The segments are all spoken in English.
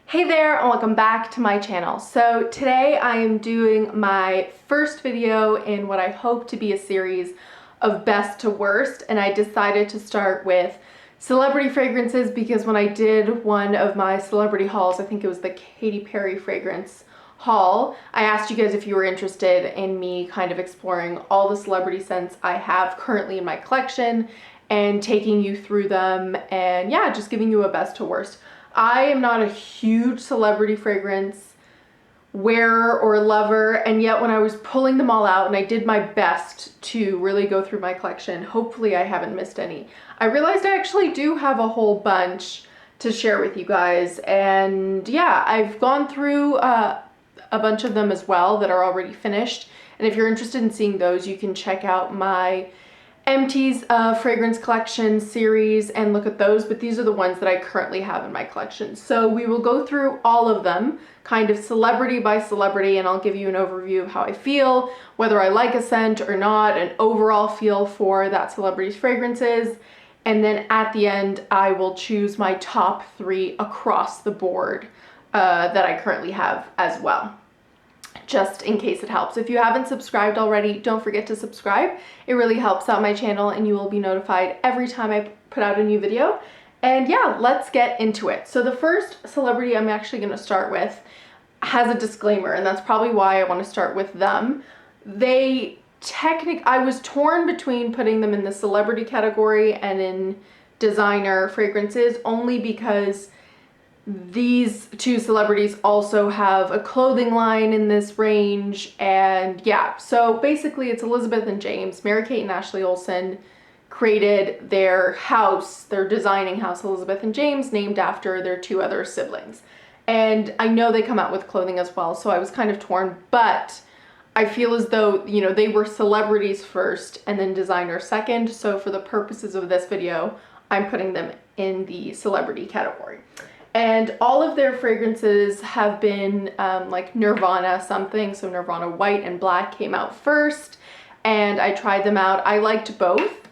Hey there and welcome back to my channel. So today I am doing my first video in what I hope to be a series of best to worst, and I decided to start with celebrity fragrances because when I did one of my celebrity hauls, I think it was the Katy Perry fragrance haul, I asked you guys if you were interested in me kind of exploring all the celebrity scents I have currently in my collection and taking you through them and yeah, just giving you a best to worst. I am not a huge celebrity fragrance wearer or lover, and yet when I was pulling them all out and I did my best to really go through my collection, hopefully I haven't missed any, I realized I actually do have a whole bunch to share with you guys. And yeah, I've gone through a bunch of them as well that are already finished, and if you're interested in seeing those, you can check out my Empties fragrance collection series and look at those, but these are the ones that I currently have in my collection. So we will go through all of them, kind of celebrity by celebrity, and I'll give you an overview of how I feel, whether I like a scent or not, an overall feel for that celebrity's fragrances, and then at the end I will choose my top 3 across the board that I currently have as well, just in case it helps. If you haven't subscribed already, don't forget to subscribe. It really helps out my channel and you will be notified every time I put out a new video. And yeah, let's get into it. So the first celebrity I'm actually going to start with has a disclaimer, and that's probably why I want to start with them. I was torn between putting them in the celebrity category and in designer fragrances, only because these two celebrities also have a clothing line in this range. And yeah, so basically it's Elizabeth and James. Mary-Kate and Ashley Olsen created their house, their designing house, Elizabeth and James, named after their 2 other siblings. And I know they come out with clothing as well, so I was kind of torn, but I feel as though, you know, they were celebrities first and then designer second. So for the purposes of this video, I'm putting them in the celebrity category. And all of their fragrances have been like Nirvana something. So Nirvana White and Black came out first, and I tried them out. I liked both,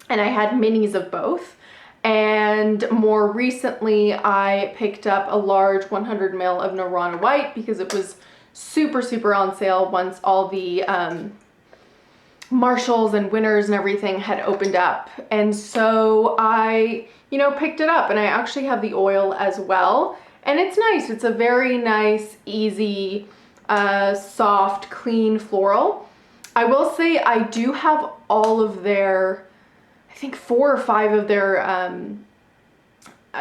and I had minis of both. And more recently, I picked up a large 100 ml of Nirvana White because it was super on sale once all the Marshalls and Winners and everything had opened up. And so I, you know, picked it up, and I actually have the oil as well. And it's nice. It's a very nice, easy, soft, clean floral. I will say I do have all of their, I think 4 or 5 of their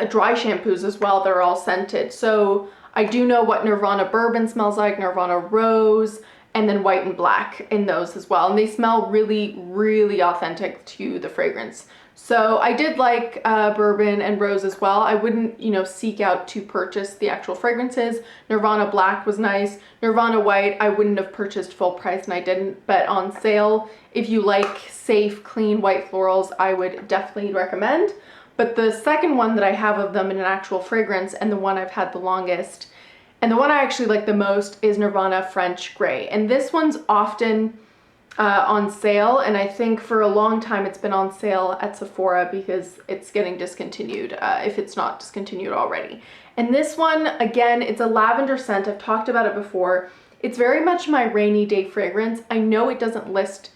dry shampoos as well. They're all scented. So I do know what Nirvana Bourbon smells like, Nirvana Rose, and then White and Black in those as well. And they smell really authentic to the fragrance. So I did like Bourbon and Rose as well. I wouldn't, you know, seek out to purchase the actual fragrances. Nirvana Black was nice. Nirvana White, I wouldn't have purchased full price, and I didn't. But on sale, if you like safe, clean white florals, I would definitely recommend. But the second one that I have of them in an actual fragrance, and the one I've had the longest, and the one I actually like the most, is Nirvana French Grey. And this one's often on sale, and I think for a long time it's been on sale at Sephora because it's getting discontinued, if it's not discontinued already. And this one, again, it's a lavender scent. I've talked about it before. It's very much my rainy day fragrance. I know it doesn't list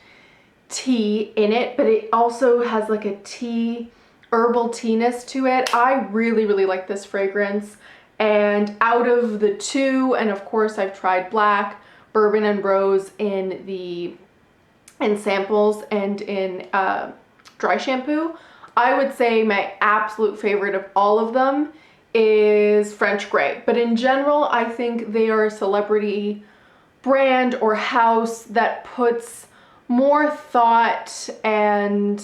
tea in it, but it also has like a tea, herbal tea-ness to it. I really like this fragrance. And out of the 2, and of course I've tried Black, Bourbon, and Rose in samples and in dry shampoo, I would say my absolute favorite of all of them is French Grey. But in general, I think they are a celebrity brand or house that puts more thought and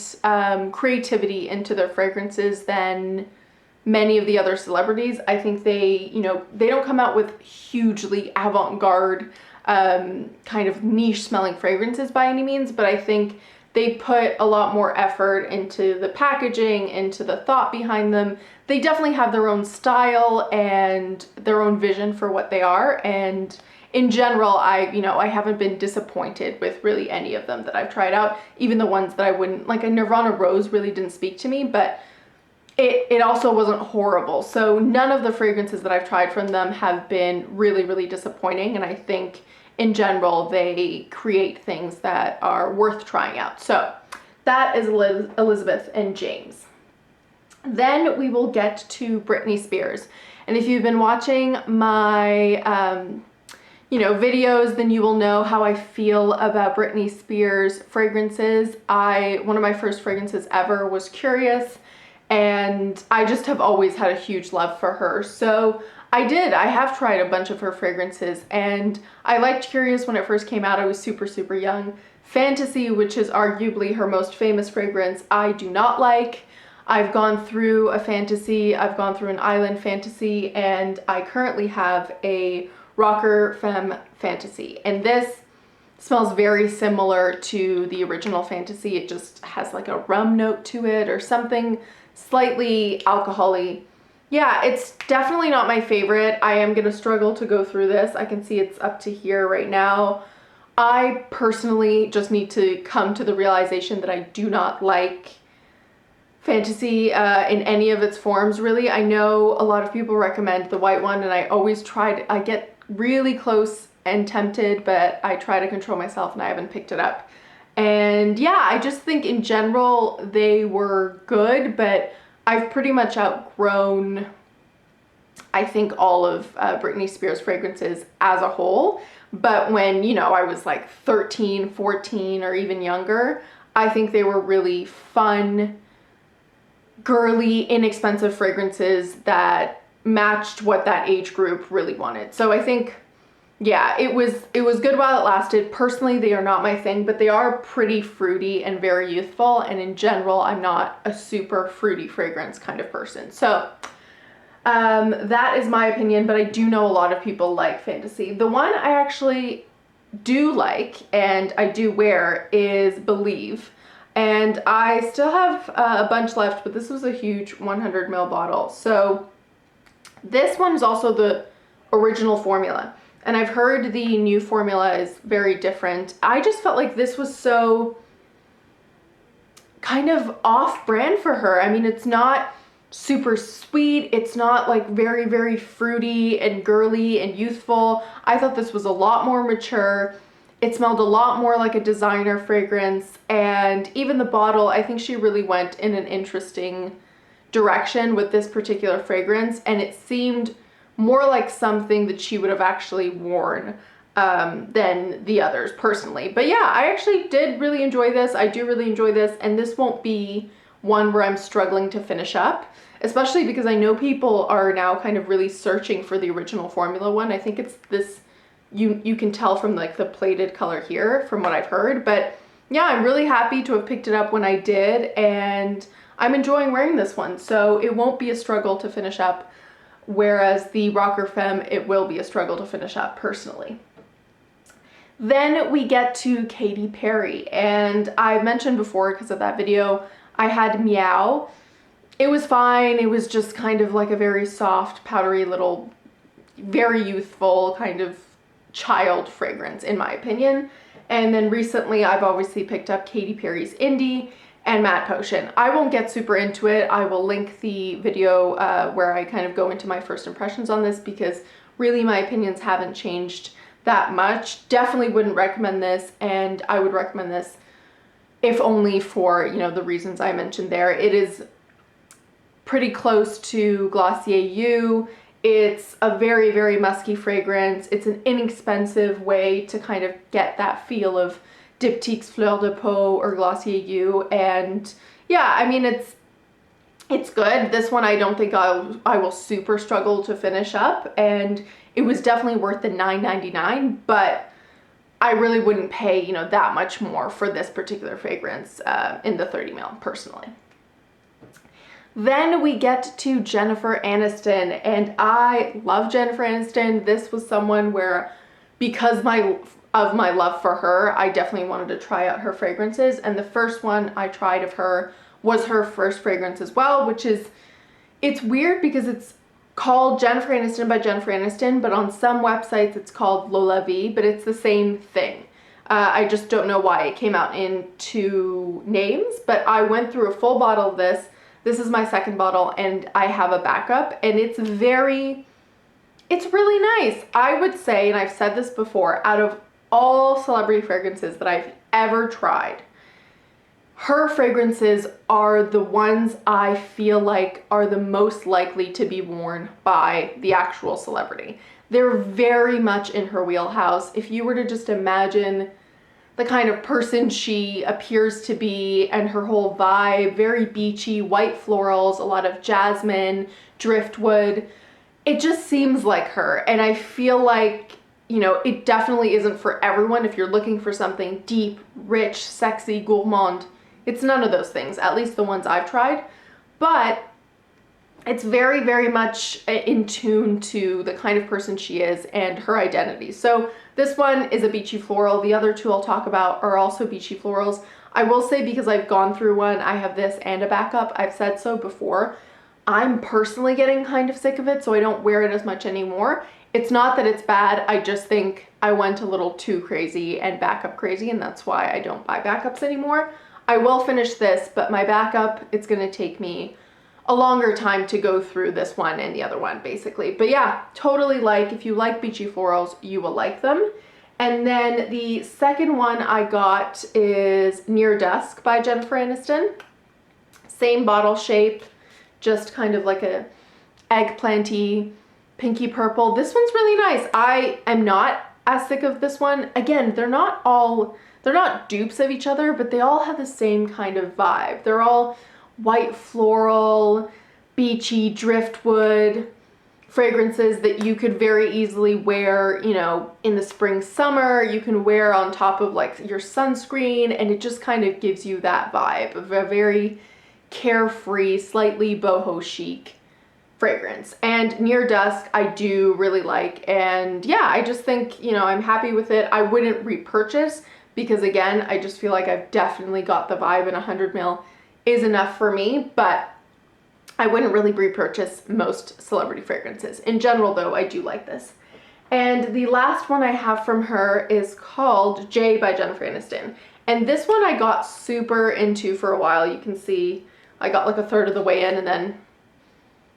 creativity into their fragrances than many of the other celebrities. I think they, you know, they don't come out with hugely avant-garde kind of niche smelling fragrances by any means, but I think they put a lot more effort into the packaging, into the thought behind them. They definitely have their own style and their own vision for what they are, and in general, I haven't been disappointed with really any of them that I've tried out, even the ones that I wouldn't, like a Nirvana Rose really didn't speak to me, but it also wasn't horrible. So none of the fragrances that I've tried from them have been really, really disappointing. And I think in general, they create things that are worth trying out. So that is Elizabeth and James. Then we will get to Britney Spears. And if you've been watching my, videos, then you will know how I feel about Britney Spears fragrances. One of my first fragrances ever was Curious, and I just have always had a huge love for her. So I have tried a bunch of her fragrances, and I liked Curious when it first came out. I was super, super young. Fantasy, which is arguably her most famous fragrance, I do not like. I've gone through a fantasy, I've gone through an island fantasy, and I currently have a rocker femme fantasy. And this smells very similar to the original fantasy. It just has like a rum note to it or something slightly alcohol-y. Yeah, it's definitely not my favorite. I am gonna struggle to go through this. I can see it's up to here right now. I personally just need to come to the realization that I do not like fantasy in any of its forms, really. I know a lot of people recommend the white one, and I get really close and tempted, but I try to control myself and I haven't picked it up. And yeah, I just think in general they were good, but I've pretty much outgrown, I think, all of Britney Spears fragrances as a whole. But when, I was like 13, 14, or even younger, I think they were really fun, girly, inexpensive fragrances that matched what that age group really wanted. So I think, yeah, it was good while it lasted. Personally, they are not my thing, but they are pretty fruity and very youthful. And in general, I'm not a super fruity fragrance kind of person. So that is my opinion, but I do know a lot of people like Fantasy. The one I actually do like and I do wear is Believe. And I still have a bunch left, but this was a huge 100 ml bottle. So this one is also the original formula. And I've heard the new formula is very different. I just felt like this was so kind of off-brand for her. I mean, it's not super sweet. It's not like very, very fruity and girly and youthful. I thought this was a lot more mature. It smelled a lot more like a designer fragrance. And even the bottle, I think she really went in an interesting direction with this particular fragrance. And it seemed more like something that she would have actually worn than the others personally. But yeah, I actually did really enjoy this. I do really enjoy this, and this won't be one where I'm struggling to finish up, especially because I know people are now kind of really searching for the original formula one. I think it's this, you can tell from like the plated color here from what I've heard. But yeah, I'm really happy to have picked it up when I did, and I'm enjoying wearing this one. So it won't be a struggle to finish up, whereas the Rocker Femme, it will be a struggle to finish up personally. Then we get to Katy Perry, and I mentioned before, because of that video, I had Meow. It was fine. It was just kind of like a very soft, powdery little, very youthful kind of child fragrance, in my opinion. And then recently I've obviously picked up Katy Perry's Indi and Matte Potion. I won't get super into it. I will link the video where I kind of go into my first impressions on this, because really my opinions haven't changed that much. Definitely wouldn't recommend this, and I would recommend this if only for, the reasons I mentioned there. It is pretty close to Glossier You. It's a very, very musky fragrance. It's an inexpensive way to kind of get that feel of Diptyque's Fleur de Peau or Glossier You. And yeah, I mean, it's good. This one I don't think I will super struggle to finish up, and it was definitely worth the $9.99, but I really wouldn't pay, that much more for this particular fragrance in the 30 ml personally. Then we get to Jennifer Aniston, and I love Jennifer Aniston. This was someone where, because of my love for her, I definitely wanted to try out her fragrances, and the first one I tried of her was her first fragrance as well, which is, it's weird because it's called Jennifer Aniston by Jennifer Aniston, but on some websites it's called Lola V, but it's the same thing. I just don't know why it came out in two names, but I went through a full bottle of this. This is my second bottle and I have a backup, and it's really nice. I would say, and I've said this before, out of all celebrity fragrances that I've ever tried, her fragrances are the ones I feel like are the most likely to be worn by the actual celebrity. They're very much in her wheelhouse. If you were to just imagine the kind of person she appears to be and her whole vibe, very beachy, white florals, a lot of jasmine, driftwood, it just seems like her. And I feel like, you know, it definitely isn't for everyone. If you're looking for something deep, rich, sexy, gourmand, it's none of those things, at least the ones I've tried. But it's very, very much in tune to the kind of person she is and her identity. So this one is a beachy floral. The other two I'll talk about are also beachy florals. I will say, because I've gone through one, I have this and a backup. I've said so before. I'm personally getting kind of sick of it, so I don't wear it as much anymore. It's not that it's bad, I just think I went a little too crazy and backup crazy, and that's why I don't buy backups anymore. I will finish this, but my backup, it's gonna take me a longer time to go through this one and the other one, basically. But yeah, totally like, if you like beachy florals, you will like them. And then the second one I got is Near Dusk by Jennifer Aniston. Same bottle shape, just kind of like a eggplanty, pinky purple. This one's really nice. I am not as sick of this one. Again, they're not dupes of each other, but they all have the same kind of vibe. They're all white floral, beachy, driftwood fragrances that you could very easily wear, you know, in the spring, summer. You can wear on top of like your sunscreen, and it just kind of gives you that vibe of a very carefree, slightly boho chic fragrance. And Near Dusk I do really like, and yeah, I just think, you know, I'm happy with it. I wouldn't repurchase because, again, I just feel like I've definitely got the vibe, and 100 ml is enough for me, but I wouldn't really repurchase most celebrity fragrances. In general, though, I do like this. And the last one I have from her is called J by Jennifer Aniston. And this one I got super into for a while. You can see I got like a third of the way in and then,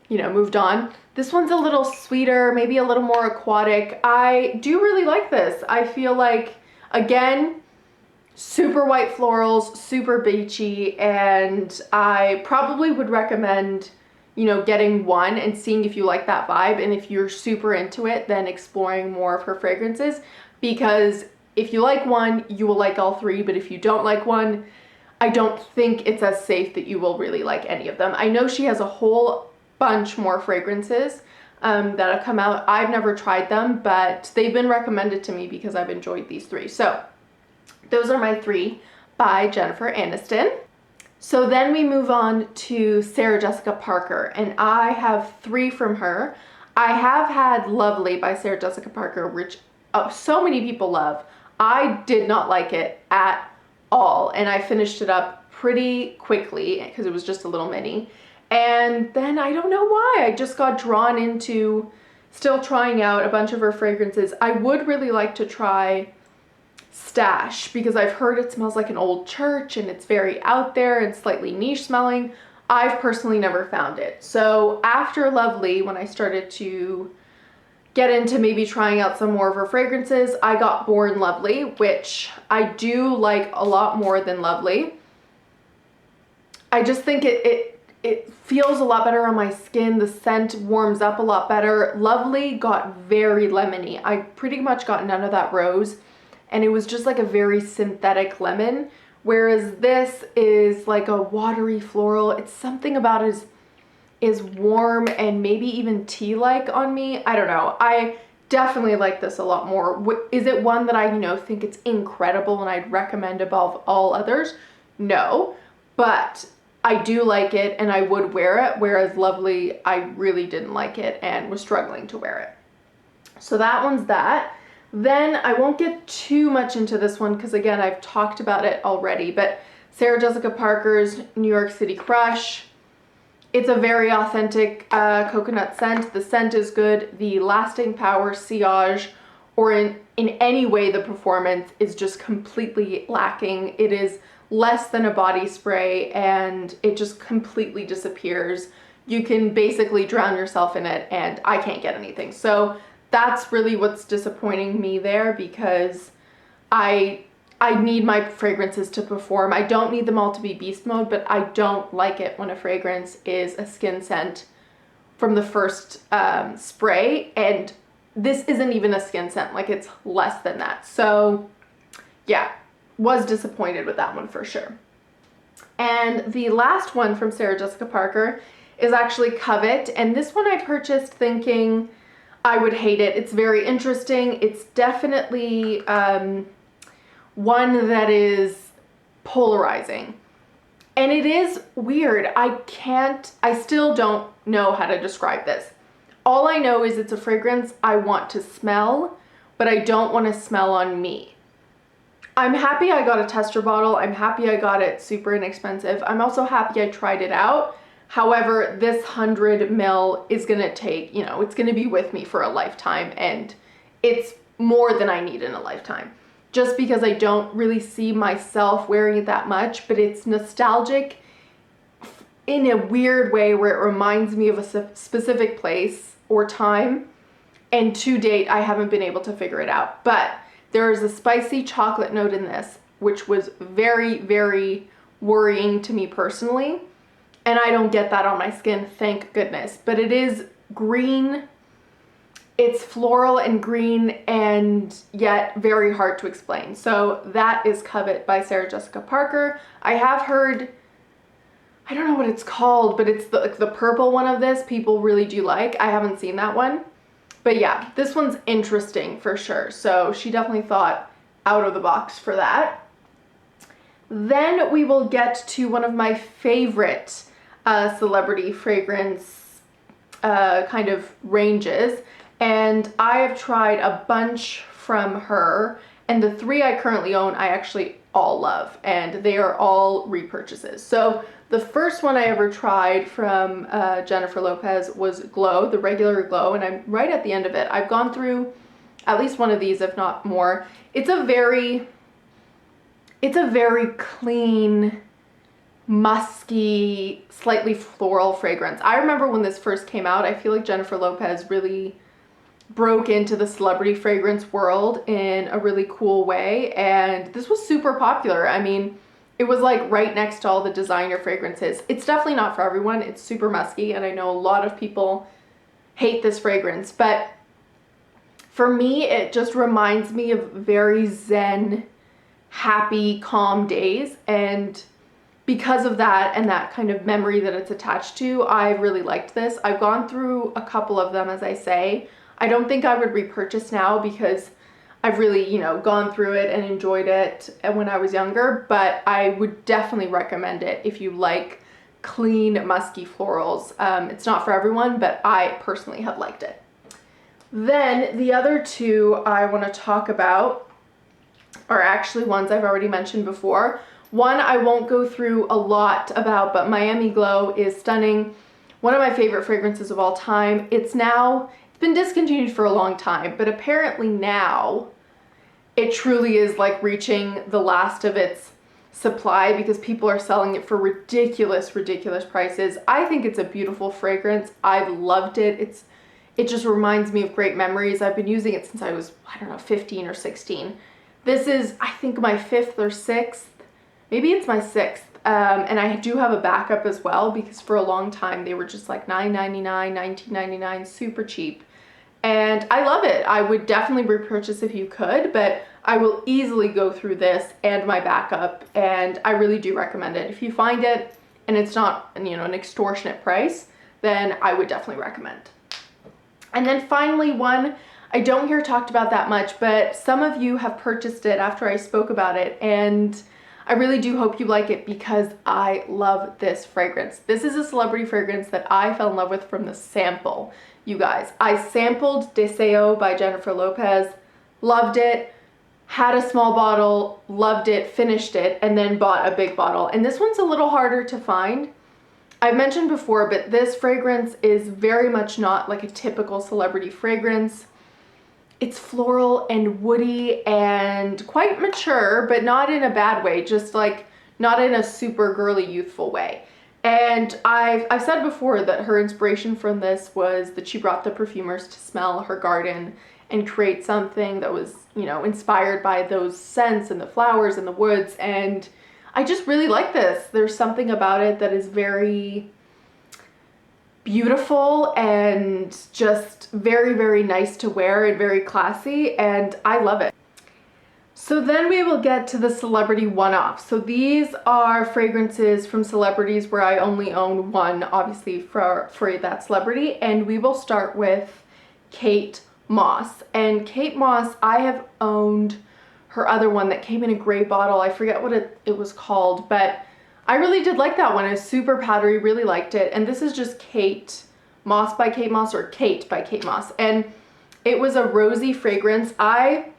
you know, moved on. This one's a little sweeter, maybe a little more aquatic. I do really like this. I feel like, again, super white florals, super beachy, and I probably would recommend, you know, getting one and seeing if you like that vibe, and if you're super into it, then exploring more of her fragrances, because if you like one, you will like all three, but if you don't like one, I don't think it's as safe that you will really like any of them. I know she has a whole bunch more fragrances that have come out. I've never tried them, but they've been recommended to me because I've enjoyed these three. So those are my three by Jennifer Aniston. So then we move on to Sarah Jessica Parker, and I have three from her. I have had Lovely by Sarah Jessica Parker, which so many people love. I did not like it at all, and I finished it up pretty quickly because it was just a little mini. And then I don't know why, I just got drawn into still trying out a bunch of her fragrances. I would really like to try Stash because I've heard it smells like an old church and it's very out there and slightly niche smelling. I've personally never found it. So after Lovely, when I started to get into maybe trying out some more of her fragrances, I got Born Lovely, which I do like a lot more than Lovely. I just think it feels a lot better on my skin. The scent warms up a lot better. Lovely got very lemony. I pretty much got none of that rose, and it was just like a very synthetic lemon, whereas this is like a watery floral. It's something about it is warm and maybe even tea-like on me. I don't know. I definitely like this a lot more. Is it one that I, you know, think it's incredible and I'd recommend above all others? No, but I do like it and I would wear it, whereas Lovely, I really didn't like it and was struggling to wear it. So that one's that. Then I won't get too much into this one because, again, I've talked about it already, but Sarah Jessica Parker's New York City Crush. It's a very authentic coconut scent. The scent is good. The lasting power, sillage, or in any way the performance is just completely lacking. It is less than a body spray, and it just completely disappears. You can basically drown yourself in it, and I can't get anything. So that's really what's disappointing me there, because I need my fragrances to perform. I don't need them all to be beast mode, but I don't like it when a fragrance is a skin scent from the first spray, and this isn't even a skin scent, like it's less than that. So yeah, was disappointed with that one for sure. And the last one from Sarah Jessica Parker is actually Covet, and this one I purchased thinking I would hate it. It's very interesting. It's definitely one that is polarizing. And it is weird. I still don't know how to describe this. All I know is it's a fragrance I want to smell, but I don't want to smell on me. I'm happy I got a tester bottle. I'm happy I got it super inexpensive. I'm also happy I tried it out. However, this 100 ml is gonna take, it's gonna be with me for a lifetime, and it's more than I need in a lifetime. Just because I don't really see myself wearing it that much, but it's nostalgic in a weird way where it reminds me of a specific place or time, and to date I haven't been able to figure it out. But there is a spicy chocolate note in this, which was very, very worrying to me personally, and I don't get that on my skin, thank goodness. But it is green. It's floral and green, and yet very hard to explain. So that is Covet by Sarah Jessica Parker. I have heard, I don't know what it's called, but it's the purple one of this people really do like. I haven't seen that one. But yeah, this one's interesting for sure. So she definitely thought out of the box for that. Then we will get to one of my favorite celebrity fragrance kind of ranges. And I have tried a bunch from her, and the 3 I currently own I actually all love, and they are all repurchases. So the first one I ever tried from Jennifer Lopez was Glow, the regular Glow, and I'm right at the end of it. I've gone through at least one of these, if not more. It's a very clean, musky, slightly floral fragrance. I remember when this first came out, I feel like Jennifer Lopez really broke into the celebrity fragrance world in a really cool way, and this was super popular. I mean, it was like right next to all the designer fragrances. It's definitely not for everyone. It's super musky, and I know a lot of people hate this fragrance, but for me, it just reminds me of very zen, happy, calm days, and because of that and that kind of memory that it's attached to, I really liked this. I've gone through a couple of them, as I say. I don't think I would repurchase now because I've really, gone through it and enjoyed it when I was younger, but I would definitely recommend it if you like clean, musky florals. It's not for everyone, but I personally have liked it. Then the other 2 I want to talk about are actually ones I've already mentioned before. One I won't go through a lot about, but Miami Glow is stunning. One of my favorite fragrances of all time. It's been discontinued for a long time, but apparently now it truly is like reaching the last of its supply because people are selling it for ridiculous prices. I think it's a beautiful fragrance. I've loved it. It just reminds me of great memories. I've been using it since I was, 15 or 16. This is, I think, my 5th or 6th. Maybe it's my 6th. And I do have a backup as well because for a long time they were just like $9.99, $19.99, super cheap. And I love it. I would definitely repurchase if you could, but I will easily go through this and my backup, and I really do recommend it. If you find it and it's not, an extortionate price, then I would definitely recommend. And then finally, one I don't hear talked about that much, but some of you have purchased it after I spoke about it, and I really do hope you like it because I love this fragrance. This is a celebrity fragrance that I fell in love with from the sample, you guys. I sampled Deseo by Jennifer Lopez, loved it, had a small bottle, loved it, finished it, and then bought a big bottle. And this one's a little harder to find. I've mentioned before, but this fragrance is very much not like a typical celebrity fragrance. It's floral and woody and quite mature, but not in a bad way, just like not in a super girly, youthful way. And I've said before that her inspiration from this was that she brought the perfumers to smell her garden and create something that was, you know, inspired by those scents and the flowers and the woods. And I just really like this. There's something about it that is very beautiful and just very, very nice to wear and very classy, and I love it. So then we will get to the celebrity one-off. So these are fragrances from celebrities where I only own one, obviously for that celebrity, and we will start with Kate Moss. And Kate Moss, I have owned her other one that came in a gray bottle. I forget what it was called, but I really did like that one. It was super powdery, really liked it. And this is just Kate Moss by Kate Moss, or Kate by Kate Moss. And it was a rosy fragrance. I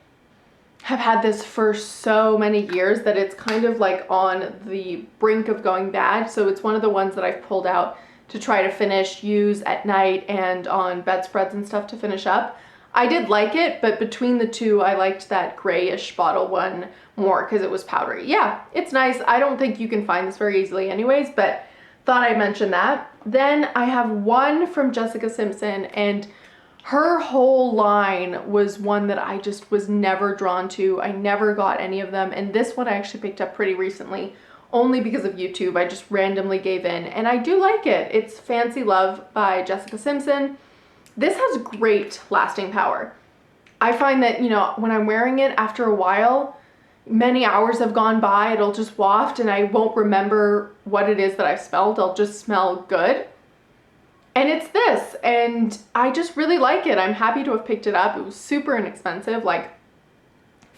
have had this for so many years that it's kind of like on the brink of going bad. So it's one of the ones that I've pulled out to try to finish, use at night and on bedspreads and stuff to finish up. I did like it, but between the two, I liked that grayish bottle one more because it was powdery. Yeah, it's nice. I don't think you can find this very easily anyways, but thought I'd mention that. Then I have one from Jessica Simpson, and her whole line was one that I just was never drawn to. I never got any of them, and this one I actually picked up pretty recently, only because of YouTube. I just randomly gave in, and I do like it. It's Fancy Love by Jessica Simpson. This has great lasting power. I find that, you know, when I'm wearing it, after a while, many hours have gone by, it'll just waft and I won't remember what it is that I've smelled. I'll just smell good. And it's this, and I just really like it. I'm happy to have picked it up. It was super inexpensive, like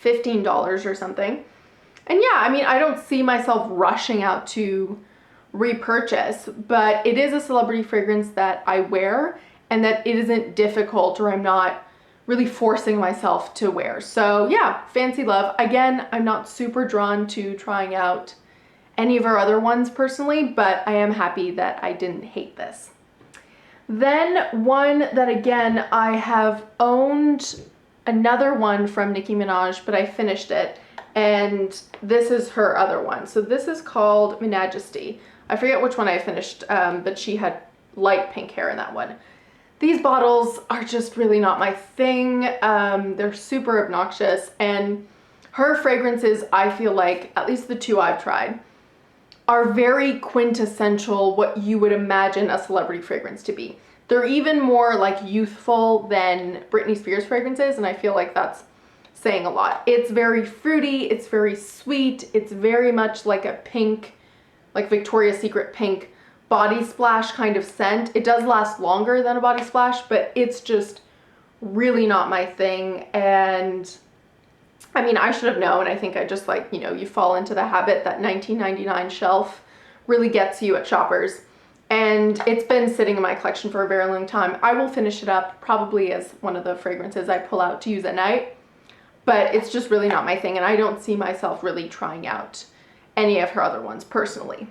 $15 or something. And yeah, I mean, I don't see myself rushing out to repurchase, but it is a celebrity fragrance that I wear and that it isn't difficult, or I'm not really forcing myself to wear. So yeah, Fancy Love. Again, I'm not super drawn to trying out any of our other ones personally, but I am happy that I didn't hate this. Then one that, again, I have owned another one from Nicki Minaj, but I finished it, and this is her other one. So this is called Minajasty. I forget which one I finished, but she had light pink hair in that one. These bottles are just really not my thing. They're super obnoxious, and her fragrances, I feel like, at least the two I've tried, are very quintessential what you would imagine a celebrity fragrance to be. They're even more like youthful than Britney Spears fragrances, and I feel like that's saying a lot. It's very fruity, it's very sweet, it's very much like a pink, like Victoria's Secret pink body splash kind of scent. It does last longer than a body splash, but it's just really not my thing. And I mean, I should have known. I think I just, like, you know, you fall into the habit that $19.99 shelf really gets you at Shoppers. And it's been sitting in my collection for a very long time. I will finish it up probably as one of the fragrances I pull out to use at night, but it's just really not my thing, and I don't see myself really trying out any of her other ones personally.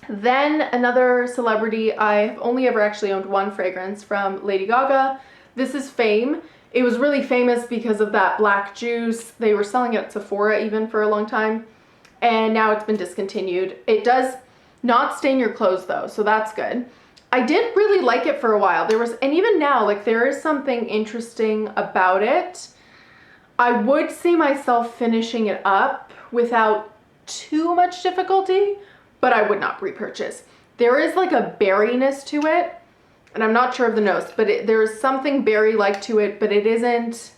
Then another celebrity, I've only ever actually owned one fragrance from Lady Gaga. This is Femme. It was really famous because of that black juice. They were selling it at Sephora even for a long time, and now it's been discontinued. It does not stain your clothes though, so that's good. I did really like it for a while. And even now, like, there is something interesting about it. I would see myself finishing it up without too much difficulty, but I would not repurchase. There is like a berryness to it, and I'm not sure of the notes, but there is something berry-like to it, but it isn't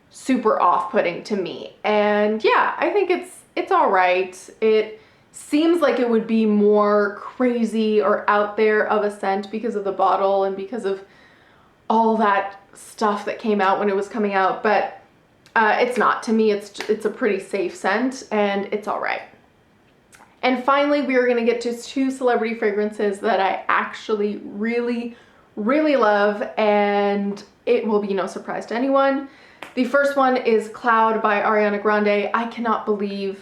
super off-putting to me. And yeah, I think it's all right. It seems like it would be more crazy or out there of a scent because of the bottle and because of all that stuff that came out when it was coming out, but it's not. To me, it's a pretty safe scent, and it's all right. And finally, we are going to get to two celebrity fragrances that I actually really, really love, and it will be no surprise to anyone. The first one is Cloud by Ariana Grande. I cannot believe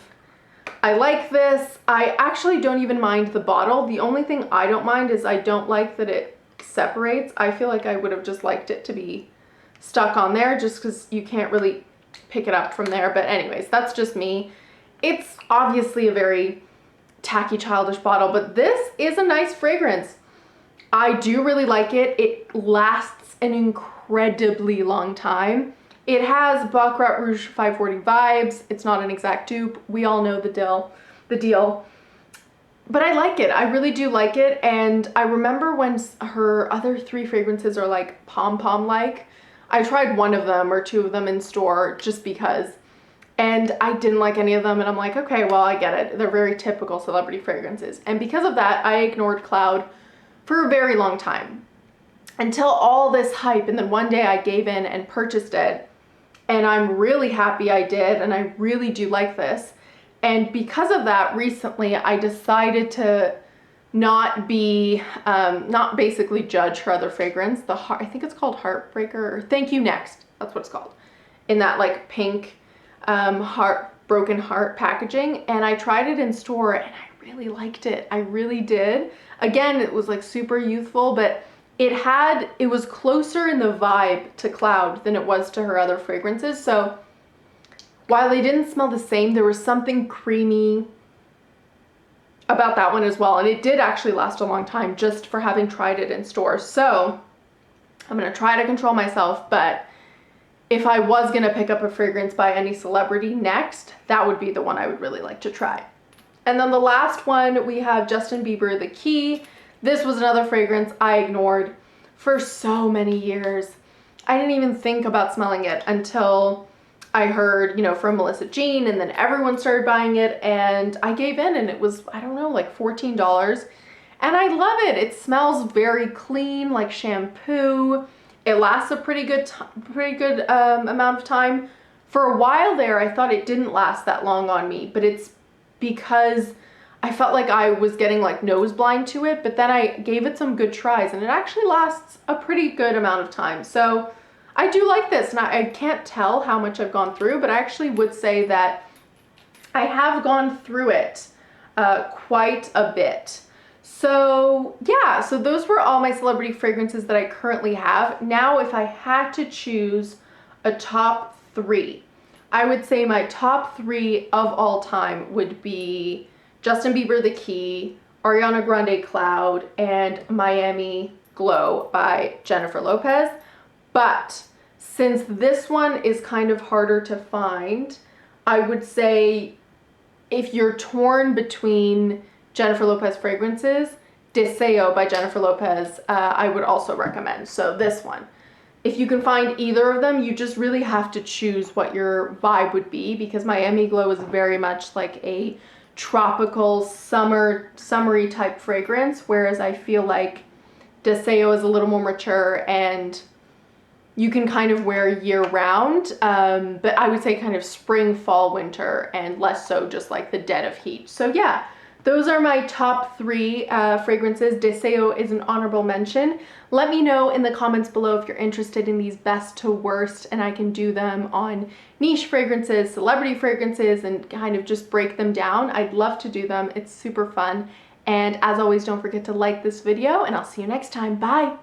I like this. I actually don't even mind the bottle. The only thing I don't mind is I don't like that it separates. I feel like I would have just liked it to be stuck on there just because you can't really pick it up from there. But anyways, that's just me. It's obviously a very tacky, childish bottle, but this is a nice fragrance. I do really like it. It lasts an incredibly long time. It has Baccarat Rouge 540 vibes. It's not an exact dupe. We all know the deal. But I like it. I really do like it. And I remember when her other 3 fragrances are like pom-pom like. I tried one of them or 2 of them in store just because. And I didn't like any of them. And I'm like, okay, well, I get it. They're very typical celebrity fragrances. And because of that, I ignored Cloud for a very long time. Until all this hype. And then one day I gave in and purchased it. And I'm really happy I did. And I really do like this. And because of that, recently I decided to not basically judge her other fragrance. I think it's called Heartbreaker or Thank You Next. That's what it's called. In that like pink broken heart packaging. And I tried it in store and I really liked it. I really did. Again, it was like super youthful, but it was closer in the vibe to Cloud than it was to her other fragrances. So while they didn't smell the same, there was something creamy about that one as well. And it did actually last a long time just for having tried it in stores. So I'm going to try to control myself, but if I was going to pick up a fragrance by any celebrity next, that would be the one I would really like to try. And then the last one, we have Justin Bieber, The Key. This was another fragrance I ignored for so many years. I didn't even think about smelling it until I heard, you know, from Melissa Jean, and then everyone started buying it, and I gave in, and it was, I don't know, like $14. And I love it. It smells very clean, like shampoo. It lasts a pretty good amount of time. For a while there, I thought it didn't last that long on me, but it's because I felt like I was getting like nose blind to it, but then I gave it some good tries, and it actually lasts a pretty good amount of time. So I do like this, and I can't tell how much I've gone through, but I actually would say that I have gone through it quite a bit. So yeah, so those were all my celebrity fragrances that I currently have. Now, if I had to choose a top 3, I would say my top 3 of all time would be Justin Bieber, The Key, Ariana Grande, Cloud, and Miami Glow by Jennifer Lopez. But since this one is kind of harder to find, I would say if you're torn between Jennifer Lopez fragrances, Deseo by Jennifer Lopez, I would also recommend. So this one. If you can find either of them, you just really have to choose what your vibe would be, because Miami Glow is very much like a tropical summery type fragrance, whereas I feel like Deseo is a little more mature and you can kind of wear year round, but I would say kind of spring, fall, winter, and less so just like the dead of heat. So yeah, those are my top 3 fragrances. Deseo is an honorable mention. Let me know in the comments below if you're interested in these best to worst, and I can do them on niche fragrances, celebrity fragrances, and kind of just break them down. I'd love to do them. It's super fun. And as always, don't forget to like this video, and I'll see you next time. Bye!